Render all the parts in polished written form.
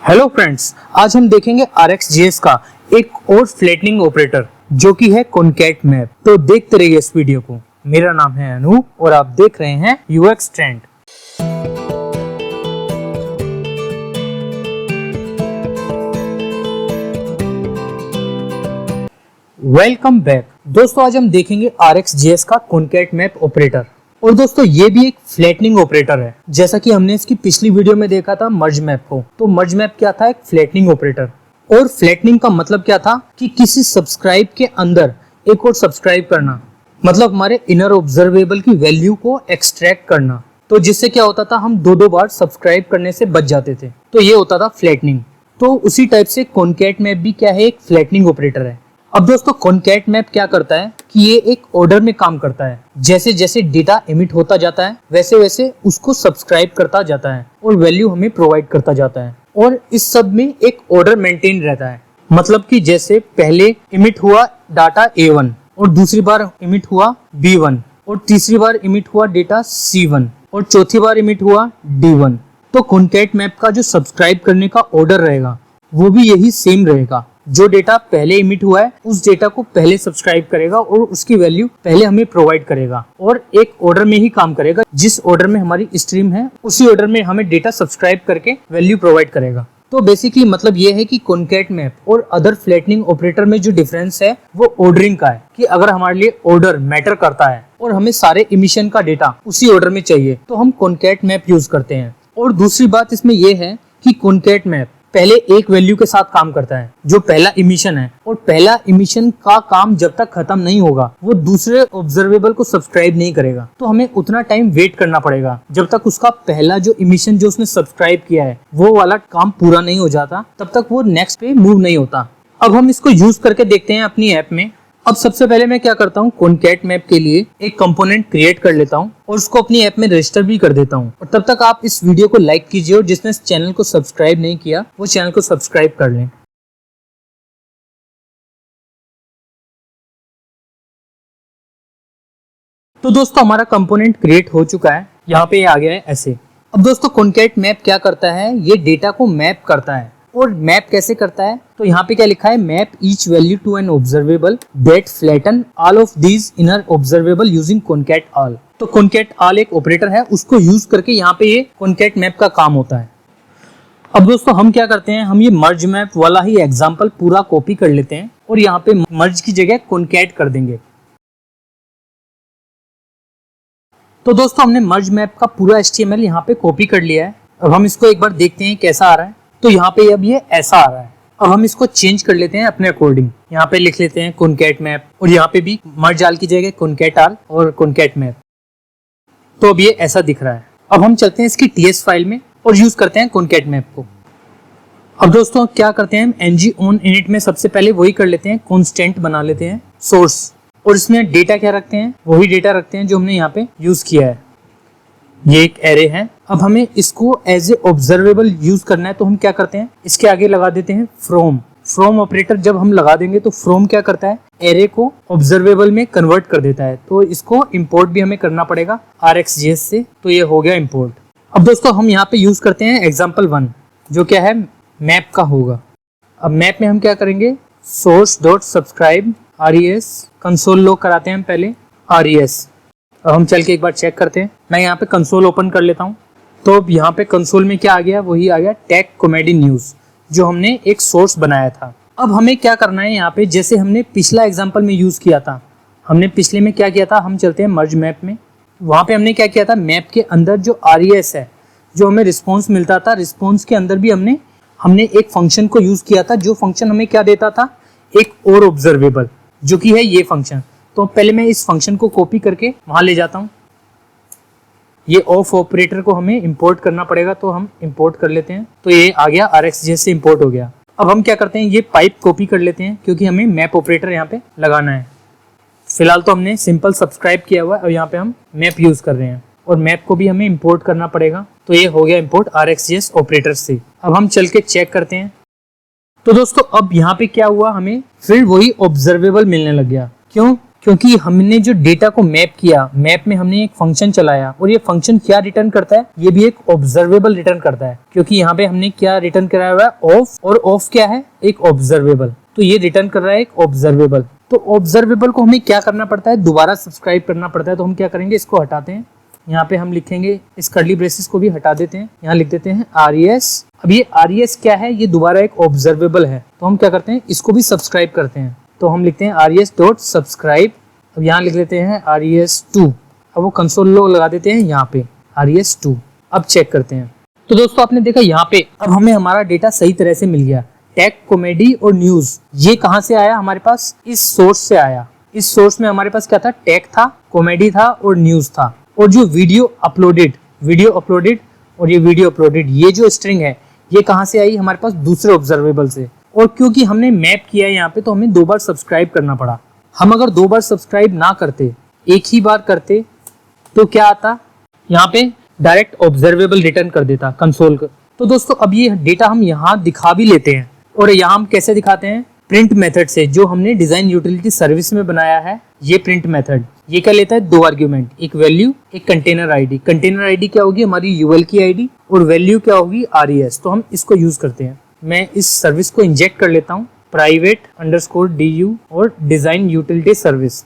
Hello friends, आज हम देखेंगे RxJS का एक और फ्लैटनिंग ऑपरेटर जो कि है कॉनकैट मैप। तो देखते रहिए इस वीडियो को। मेरा नाम है अनूप और आप देख रहे हैं UX ट्रेंड। वेलकम बैक दोस्तों, आज हम देखेंगे RxJS का कॉनकैट मैप ऑपरेटर। और दोस्तों ये भी एक फ्लैटनिंग ऑपरेटर है, जैसा कि हमने इसकी पिछली वीडियो में देखा था मर्ज मैप को। तो मर्ज मैप क्या था? एक फ्लैटनिंग ऑपरेटर। और फ्लैटनिंग का मतलब क्या था कि किसी सब्सक्राइब के अंदर एक और सब्सक्राइब करना, मतलब हमारे इनर ऑब्जर्वेबल की वैल्यू को एक्सट्रैक्ट करना। तो जिससे क्या होता था, हम दो बार सब्सक्राइब करने से बच जाते थे। तो ये होता था फ्लैटनिंग। तो उसी टाइप से कॉनकैट मैप भी क्या है? एक फ्लैटनिंग ऑपरेटर है। अब दोस्तों कॉनकैट मैप क्या करता है कि ये एक ऑर्डर में काम करता है। जैसे जैसे डेटा एमिट होता जाता है वैसे वैसे उसको सब्सक्राइब करता जाता है और वैल्यू हमें प्रोवाइड करता जाता है। और इस सब में एक ऑर्डर मेंटेन रहता है। मतलब कि जैसे पहले इमिट हुआ डाटा A1 और दूसरी बार इमिट हुआ B1 और तीसरी बार इमिट हुआ डेटा C1 और चौथी बार इमिट हुआ D1। तो कॉनकैट मैप का जो सब्सक्राइब करने का ऑर्डर रहेगा वो भी यही सेम रहेगा। जो डेटा पहले इमिट हुआ है उस डेटा को पहले सब्सक्राइब करेगा और उसकी वैल्यू पहले हमें प्रोवाइड करेगा और एक ऑर्डर में ही काम करेगा। जिस ऑर्डर में हमारी स्ट्रीम है उसी ऑर्डर में हमें डेटा सब्सक्राइब करके वैल्यू प्रोवाइड करेगा। तो बेसिकली मतलब ये है कि कॉनकैट मैप और अदर फ्लैटनिंग ऑपरेटर में जो डिफरेंस है वो ऑर्डरिंग का है, कि अगर हमारे लिए ऑर्डर मैटर करता है और हमें सारे इमिशन का डेटा उसी ऑर्डर में चाहिए तो हम कॉनकैट मैप यूज करते हैं। और दूसरी बात इसमें यह है कि कॉनकैट मैप पहले एक वैल्यू के साथ काम करता है जो पहला इमिशन है, और पहला इमिशन का काम जब तक खत्म नहीं होगा वो दूसरे ऑब्जर्वेबल को सब्सक्राइब नहीं करेगा। तो हमें उतना टाइम वेट करना पड़ेगा जब तक उसका पहला जो इमिशन जो उसने सब्सक्राइब किया है वो वाला काम पूरा नहीं हो जाता, तब तक वो नेक्स्ट पे मूव नहीं होता। अब हम इसको यूज करके देखते हैं अपनी ऐप में। अब सबसे पहले मैं क्या करता हूँ, कॉनकैट मैप के लिए एक कंपोनेंट क्रिएट कर लेता हूँ और उसको अपनी ऐप में रजिस्टर भी कर देता हूँ। और तब तक आप इस वीडियो को लाइक कीजिए और जिसने इस चैनल को सब्सक्राइब नहीं किया वो चैनल को सब्सक्राइब कर लें। तो दोस्तों हमारा कंपोनेंट क्रिएट हो चुका है, यहाँ पे आ गया है ऐसे। अब दोस्तों कॉनकैट मैप क्या करता है, ये डेटा को मैप करता है। और मैप कैसे करता है, तो यहाँ पे क्या लिखा है, map each value to an observable that flatten all of these inner observable using concat all. तो कॉनकैट ऑल एक ऑपरेटर है, उसको यूज करके यहाँ पे ये कॉनकैट मैप का काम होता है। अब दोस्तों हम क्या करते हैं, हम ये मर्ज मैप वाला ही एग्जाम्पल पूरा कॉपी कर लेते हैं और यहाँ पे मर्ज की जगह कॉनकैट कर देंगे। तो दोस्तों हमने मर्ज मैप का पूरा HTML यहाँ पे कॉपी कर लिया है। अब हम इसको एक बार देखते हैं कैसा आ रहा है। तो यहाँ पे अब ये ऐसा आ रहा है। अब हम इसको चेंज कर लेते हैं अपने अकॉर्डिंग। यहाँ पे लिख लेते हैं कॉनकैट मैप और यहाँ पे भी मर्ज ऑल की जगह कॉनकैट ऑल और कॉनकैट मैप। तो अब ये ऐसा दिख रहा है। अब हम चलते हैं इसकी TS फाइल में और यूज करते हैं कॉनकैट मैप को। अब दोस्तों क्या करते हैं, हम ng on init में सबसे पहले वही कर लेते हैं, कॉन्स्टेंट बना लेते हैं सोर्स। और इसमें डेटा क्या रखते हैं, वही डेटा रखते हैं जो हमने यहाँ पे यूज किया है। ये एक एरे है। अब हमें इसको एज ए ऑब्जर्वेबल यूज करना है, तो हम क्या करते हैं, इसके आगे लगा देते हैं फ्रॉम ऑपरेटर। जब हम लगा देंगे तो फ्रॉम क्या करता है, एरे को ऑब्जर्वेबल में कन्वर्ट कर देता है। तो इसको इंपोर्ट भी हमें करना पड़ेगा RxJS से। तो ये हो गया इंपोर्ट। अब दोस्तों हम यहाँ पे यूज करते हैं example1 जो क्या है मैप का होगा। अब मैप में हम क्या करेंगे, source.subscribe res कंसोल लॉग कराते हैं हम पहले res। अब हम चल के एक बार चेक करते हैं। मैं यहाँ पे कंसोल ओपन कर लेता हूँ। तो अब यहाँ पे कंसोल में क्या आ गया, वही आ गया टेक कॉमेडी न्यूज जो हमने एक सोर्स बनाया था। अब हमें क्या करना है, यहाँ पे जैसे हमने पिछला एग्जांपल में यूज किया था, हमने पिछले में क्या किया था, हम चलते हैं मर्ज मैप में। वहाँ पे हमने क्या किया था, मैप के अंदर जो res है, जो हमें रिस्पॉन्स मिलता था, रिस्पॉन्स के अंदर भी हमने एक फंक्शन को यूज किया था। जो फंक्शन हमें क्या देता था, एक और ऑब्जर्वेबल जो कि है ये फंक्शन। तो पहले मैं इस फंक्शन को कॉपी करके वहां ले जाता हूं। ये ऑफ ऑपरेटर को हमें इंपोर्ट करना पड़ेगा, तो हम इंपोर्ट कर लेते हैं। तो ये आ गया RxJS से इंपोर्ट हो गया। अब हम क्या करते हैं, ये पाइप कॉपी कर लेते हैं क्योंकि हमें मैप ऑपरेटर यहाँ पे लगाना है। फिलहाल तो हमने सिंपल सब्सक्राइब किया हुआ है और यहाँ पे हम मैप यूज कर रहे हैं और मैप को भी हमें इंपोर्ट करना पड़ेगा। तो ये हो गया इंपोर्ट RxJS ऑपरेटर से। अब हम चल के चेक करते हैं। तो दोस्तों अब यहाँ पे क्या हुआ, हमें फिर वही ऑब्जर्वेबल मिलने लग गया। क्यों? क्योंकि हमने जो डेटा को मैप किया, मैप में हमने एक फंक्शन चलाया और ये फंक्शन क्या रिटर्न करता है, ये भी एक ऑब्जर्वेबल रिटर्न करता है। क्योंकि यहाँ पे हमने क्या रिटर्न कराया हुआ है, ऑफ, और ऑफ क्या है, एक ऑब्जर्वेबल। तो ये रिटर्न कर रहा है एक ऑब्जर्वेबल। तो ऑब्जर्वेबल को हमें क्या करना पड़ता है, दोबारा सब्सक्राइब करना पड़ता है। तो हम क्या करेंगे, इसको हटाते हैं, यहाँ पे हम लिखेंगे, इस कर्ली ब्रेसेस को भी हटा देते हैं, यहाँ लिख देते हैं RES। अब ये RES क्या है, ये दोबारा एक ऑब्जर्वेबल है। तो हम क्या करते हैं, इसको भी सब्सक्राइब करते हैं। तो हम लिखते हैं RES.subscribe। अब यहाँ लिख लेते हैं RES2। अब वो कंसोल लोग लगा देते हैं यहाँ पे RES2। अब चेक करते हैं। तो दोस्तों आपने देखा यहाँ पे अब हमें हमारा डेटा सही तरह से मिल गया। टेक, कॉमेडी और न्यूज, ये कहाँ से आया हमारे पास, इस सोर्स से आया। इस सोर्स में हमारे पास क्या था, टेक था, कॉमेडी था और न्यूज था। और जो वीडियो अपलोडेड और ये वीडियो अपलोडेड, ये जो स्ट्रिंग है, ये कहाँ से आई, हमारे पास दूसरे ऑब्जर्वेबल से। और क्योंकि हमने मैप किया है यहाँ पे, तो हमें 2 बार सब्सक्राइब करना पड़ा। हम अगर 2 बार सब्सक्राइब ना करते, एक ही बार करते, तो क्या आता, यहाँ पे डायरेक्ट ऑब्जर्वेबल रिटर्न कर देता कंसोल को। तो दोस्तों अब ये डेटा हम यहाँ दिखा भी लेते हैं। और यहाँ हम कैसे दिखाते हैं, प्रिंट मेथड से, जो हमने डिजाइन यूटिलिटी सर्विस में बनाया है। ये प्रिंट मेथड ये क्या लेता है, 2 आर्ग्यूमेंट, एक वैल्यू, एक कंटेनर आईडी। कंटेनर आईडी क्या होगी, हमारी यूएल की आईडी, और वैल्यू क्या होगी, RES। तो हम इसको यूज करते हैं। मैं इस सर्विस को इंजेक्ट कर लेता हूँ, private_du और डिजाइन यूटिलिटी सर्विस।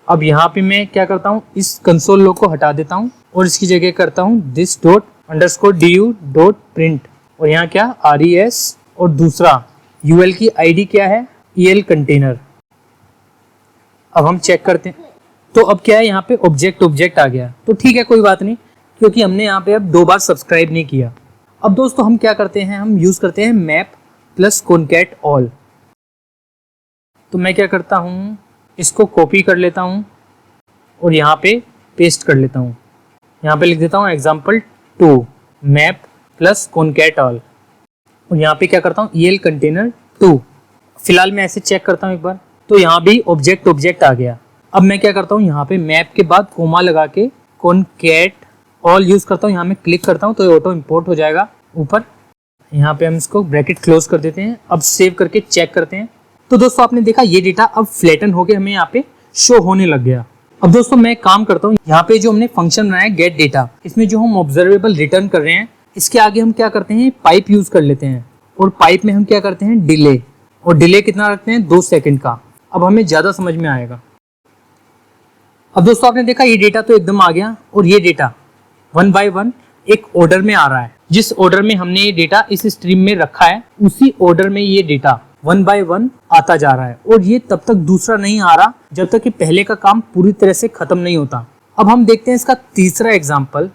अब यहाँ पे मैं क्या करता हूँ, इस कंसोल लॉग को हटा देता हूँ और इसकी जगह करता हूँ this._du.print और यहाँ क्या, RES, और दूसरा यूएल की आईडी क्या है, EL कंटेनर। अब हम चेक करते हैं। तो अब क्या है, यहाँ पे ऑब्जेक्ट आ गया। तो ठीक है, कोई बात नहीं, क्योंकि हमने यहाँ पे अब 2 बार सब्सक्राइब नहीं किया। अब दोस्तों हम क्या करते हैं, हम यूज करते हैं मैप प्लस कॉनकैट ऑल। तो मैं क्या करता हूँ, इसको कॉपी कर लेता हूँ और यहाँ पे पेस्ट कर लेता हूँ। यहाँ पे लिख देता हूँ example2 map plus concat all, और यहाँ पे क्या करता हूँ, EL कंटेनर 2। फिलहाल मैं ऐसे चेक करता हूँ एक बार। तो यहाँ भी ऑब्जेक्ट आ गया। अब मैं क्या करता हूँ, यहाँ पे मैप के बाद कोमा लगा के कॉनकैट ऑल यूज करता हूँ। यहाँ में क्लिक करता हूँ तो ये ऑटो इंपोर्ट हो जाएगा ऊपर। यहाँ पे हम इसको ब्रैकेट क्लोज कर देते हैं। अब सेव करके चेक करते हैं। तो दोस्तों आपने देखा ये डेटा अब फ्लैटन होके हमें यहाँ पे शो होने लग गया। अब दोस्तों मैं काम करता हूँ, यहाँ पे जो हमने फंक्शन बनाया गेट डेटा, इसमें जो हम ऑब्जर्वेबल रिटर्न कर रहे हैं, इसके आगे हम क्या करते हैं, पाइप यूज कर लेते हैं। और पाइप में हम क्या करते हैं, डिले, और डिले कितना रखते हैं, 2 सेकंड का। अब हमें ज्यादा समझ में आएगा। अब दोस्तों आपने देखा ये डेटा तो एकदम आ गया, और ये डेटा 1 बाय 1 एक ऑर्डर में आ रहा है। जिस ऑर्डर में हमने ये डेटा इस स्ट्रीम में रखा है, उसी ऑर्डर में ये डेटा 1 बाय 1 आता जा रहा है। और ये तब तक दूसरा नहीं आ रहा जब तक कि पहले का काम पूरी तरह से खत्म नहीं होता। अब हम देखते हैं इसका तीसरा एग्जाम्पल।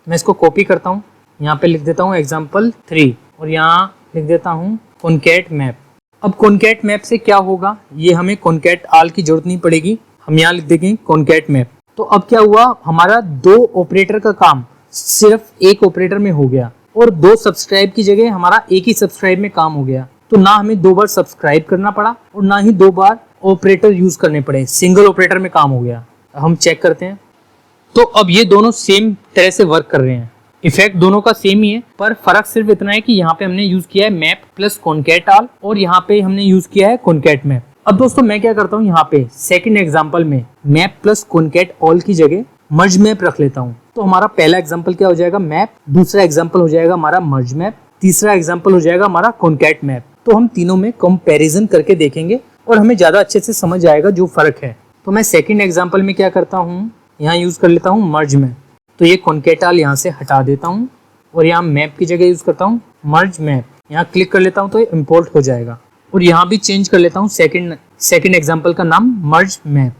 मैं इसको कॉपी करता हूँ, यहाँ पे लिख देता हूँ example3 और यहाँ लिख देता हूँ कॉनकैट मैप। अब कॉनकैट मैप से क्या होगा, ये हमें कॉनकैट ऑल की जरूरत नहीं पड़ेगी, हम यहाँ लिख देंगे कॉनकैट मैप। तो अब क्या हुआ, हमारा 2 ऑपरेटर का काम सिर्फ एक ऑपरेटर में हो गया, और 2 सब्सक्राइब की जगह हमारा एक ही सब्सक्राइब में काम हो गया। तो ना हमें 2 बार सब्सक्राइब करना पड़ा और ना ही 2 बार ऑपरेटर यूज करने पड़े, सिंगल ऑपरेटर में काम हो गया। हम चेक करते हैं। तो अब ये दोनों सेम तरह से वर्क कर रहे हैं, इफेक्ट दोनों का सेम ही है, पर फर्क सिर्फ इतना है कि यहाँ पे हमने यूज किया है मैप प्लस कॉनकैट ऑल और यहाँ पे हमने यूज किया है कॉनकैट मैप। अब दोस्तों मैं क्या करता हूँ, यहाँ पे सेकंड एग्जांपल में मैप प्लस कॉनकैट ऑल की जगह मर्ज मैप रख लेता हूँ। तो हमारा पहला एग्जांपल क्या हो जाएगा, मैप, दूसरा एग्जांपल हो जाएगा हमारा मर्ज मैप, तीसरा एग्जांपल हो जाएगा हमारा कॉनकैट मैप। तो हम तीनों में कंपैरिजन करके देखेंगे और हमें ज्यादा अच्छे से समझ आएगा जो फर्क है। तो मैं सेकंड एग्जांपल में क्या करता हूँ, यहाँ यूज कर लेता हूँ मर्ज मैप। तो ये कॉनकैट ऑल यहाँ से हटा देता हूँ और यहाँ मैप की जगह यूज करता हूँ मर्ज मैप। यहाँ क्लिक कर लेता हूँ तो ये इम्पोर्ट हो जाएगा, और यहाँ भी चेंज कर लेता हूँ सेकंड एग्जांपल का नाम मर्ज मैप।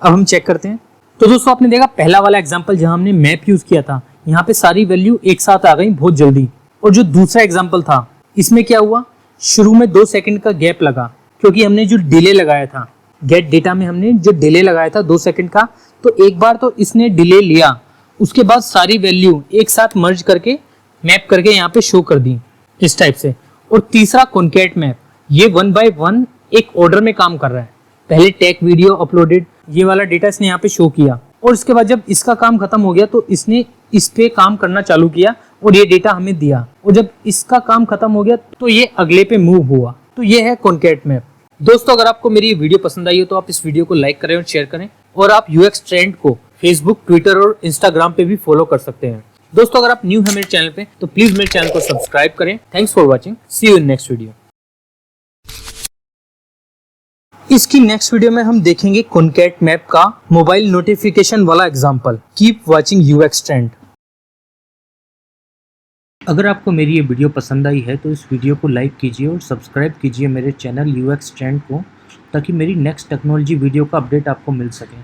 अब हम चेक करते हैं। तो दोस्तों आपने देखा पहला वाला एग्जांपल जहां हमने मैप यूज किया था, यहाँ पे सारी वैल्यू एक साथ आ गई बहुत जल्दी। और जो दूसरा एग्जांपल था, इसमें क्या हुआ, शुरू में 2 सेकंड का गैप लगा, क्योंकि हमने जो डिले लगाया था गेट डेटा में, हमने जो डिले लगाया था 2 सेकंड का, तो एक बार तो इसने डिले लिया, उसके बाद सारी वैल्यू एक साथ मर्ज करके मैप करके यहाँ पे शो कर दी इस टाइप से। और तीसरा कॉनकैट मैप, ये 1 बाय 1 एक ऑर्डर में काम कर रहा है। पहले टेक वीडियो अपलोडेड, ये वाला डेटा इसने यहाँ पे शो किया, और इसके बाद जब इसका काम खत्म हो गया तो इसने इस पे काम करना चालू किया और ये डेटा हमें दिया, और जब इसका काम खत्म हो गया तो ये अगले पे मूव हुआ। तो ये है कॉनकैट मैप। दोस्तों अगर आपको मेरी ये वीडियो पसंद आई हो तो आप इस वीडियो को लाइक करें और शेयर करें, और आप यूएक्स ट्रेंड को फेसबुक, ट्विटर और इंस्टाग्राम पे भी फॉलो कर सकते हैं। दोस्तों अगर आप न्यू हैं मेरे चैनल पे तो प्लीज मेरे चैनल को सब्सक्राइब करें। Thanks for watching, see you in next video. इसकी नेक्स्ट वीडियो में हम देखेंगे कॉनकैट मैप का मोबाइल नोटिफिकेशन वाला example. Keep watching UX trend. अगर आपको मेरी ये वीडियो पसंद आई है तो इस वीडियो को लाइक कीजिए और सब्सक्राइब कीजिए मेरे चैनल यूएक्स ट्रेंड को, ताकि मेरी नेक्स्ट टेक्नोलॉजी वीडियो का अपडेट आपको मिल सके।